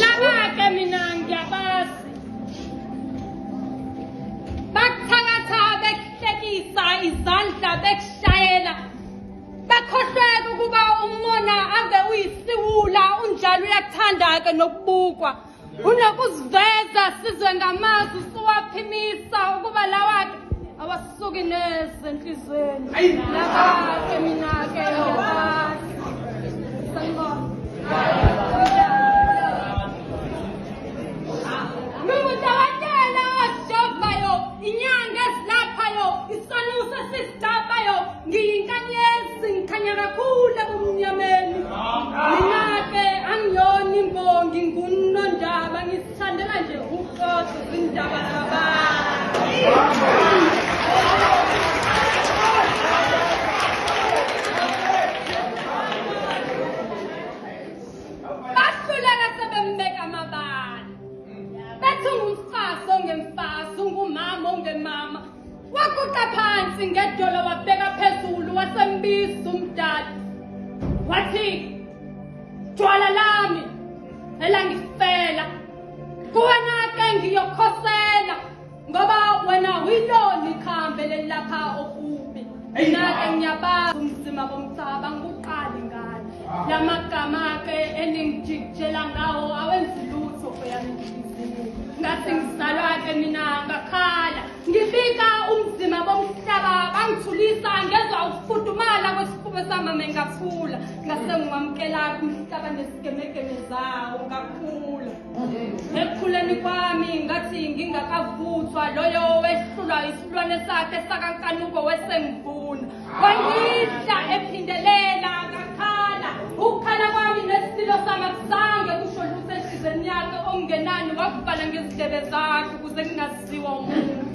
Laba-ke mina ngiyabazi. Bakuthakatha bekuhlekisa izandla bekushayela. Bakhohlweka ukuba umona ave uyisiwula unjalo uyakuthanda-ke nokubukwa. Unokuziveza sizwe ngamazwi usuwaphimisa ukuba lawa-ke awasuki neze enhlizweni. Laba-ke mina-ke ngiyabazi. Sanibona. Ngingudokotela ojovayo, inyanga ezilaphayo, isanusi esidabayo, ngiyinkanyezi ngikhanya kakhulu ebumnyameni. Mina-ke angiyona imbongi ngunondaba ngisithandela nje uqoqo izindaba zabantu. Bahluleka sebembeka amabala. Bethi ungumfazi ongemfazi, ungumama ongemama. Waguqa phansi ngedolo wabheka phezulu wasembiza umdala. Wathi, jwala lami elangifela kuwena-ke ngiyokhosela ngoba wena uyilona ikhambe lelapha okubi. Mina-ke ngiyabazi umzima bomhlaba nguqali ngalo. Lamagama-ke eningijikijela ngawo awenzi lutho kweyami inhliziyo. Ngathi ngizalwa-ke mina ngakhala ngibika umzima bomhlaba bangithulisa ngezwa ukufudumala kwesifuba sami mengathula. Ngase ngiwamukela-ke umhlaba nesigemegeme zawo ngakhula. Ekukhuleni kwami ngathi ngingakavuthwa loyo wehlulwa isilwane sakhe sakankanuko wesengivuna. Wangidla ephindelela ngakhala. Ukukhala kwami nesilo sami akuzange kusho lutho enhlizweni yakhe okungenani wakuvala ngezindebe zakhe ukuze kungaziwa umuntu.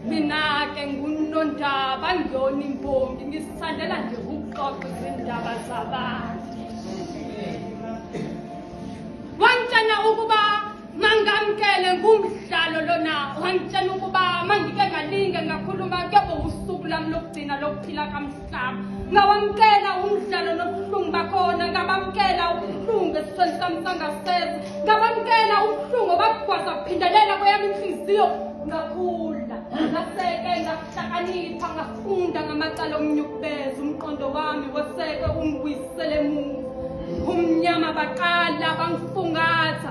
Mina-ke ngunondaba ngiyona imbongi ngisithandela nje ukuxoxa izindaba zabantu. Wangitshela ukuba mangamkele ngumdlalo lona. Wangitshela ukuba mangike ngalinge ngakhuluma kuyoba usuku lami lokugcina lokuphila kamhlaba. Ngawamkela umdlalo nobuhlungu bakhona. Ngabamkela ubuhlungu esisweni sami sangasese. Ngabamkela ubuhlungu bakugwaza kuphindelela kweyami inhliziyo. Ngakhula ngaseke ngahlakanipha ngafunda ngamacala omnyukubeza. Umqondo wami weseke ungibuyisele emuva. Umnyama baqala bangifungatha.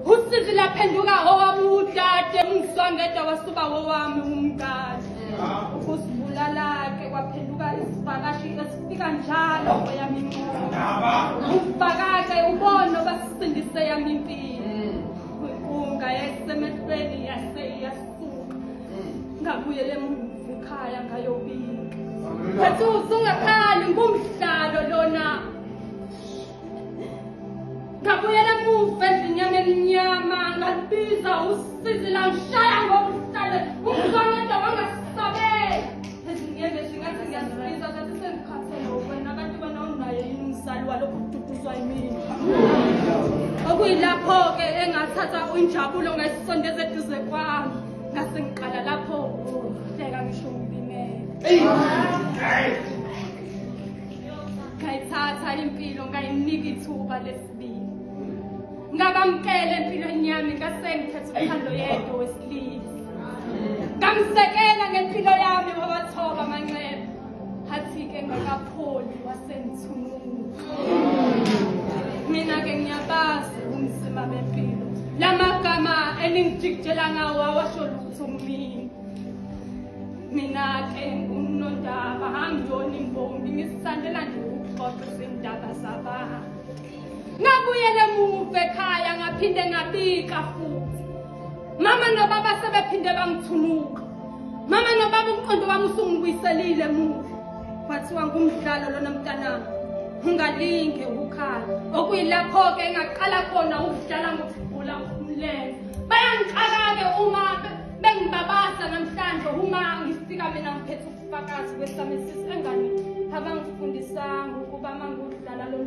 Usizi laphenduka owami udade ungizwangeda wasuba owami umngane. Ukusibulala-ke kwaphenduka isivakashi esifika njalo kweyami impilo. Uvaka-ke ubone basisindise yami impilo. Inkunga yayisemehlweni yase iyasuka. Ngabuyela emuva ekhaya ngayobika. Phethu ungakhali ngumdlalo lona. Ngabuyela emuva endlini emnyama ngalibiza usizi langishaya ngobuhlale umzwangeda wangasisabela. Ezinyenge singathi ngiyazibisa zathi sengikhathele wena kanti wena unaye yini umzali walokhu kududuzwa yimina. Okuyilapho-ke engathatha injabulo ngayisondeza eduze kwami. Ngase ngiqala lapho ukuhleka ngisho ngibimele. Ngayithatha impilo ngayinika ithuba lesibili. Ngabamkele empilweni yami ngase ngikhetha uthando yedwa wesilisa. Ngamsekela ngempilo yami wabathoba amanxeba. Hathi-ke ngakapholi wasengithunula. Mina-ke ngiyabazi umzima bempilo. Lamagama eningijikijela ngawo awasho lutho kumina. Mina-ke ngunondaba angiyona imbongi ngisithandela nje ukuxoxa izindaba zabantu. Ngabuyela emuva ekhaya ngaphinde ngabika futhi. Mama nobaba sebephinde bangithunuka. Mama nobaba umqondo wami usungibuyiselile emuva. Kwathiwa ngumdlalo lona mntanami. Ungalinge ukukhala. Okuyilapho-ke engaqala khona ukudlala ngokuvula umlenze. Bayangixaka-ke uma bengibabaza namhlanje uma ngifika mina ngiphethe ubufakazi besami sisi engani abangifundisanga ukuba mangudlala lo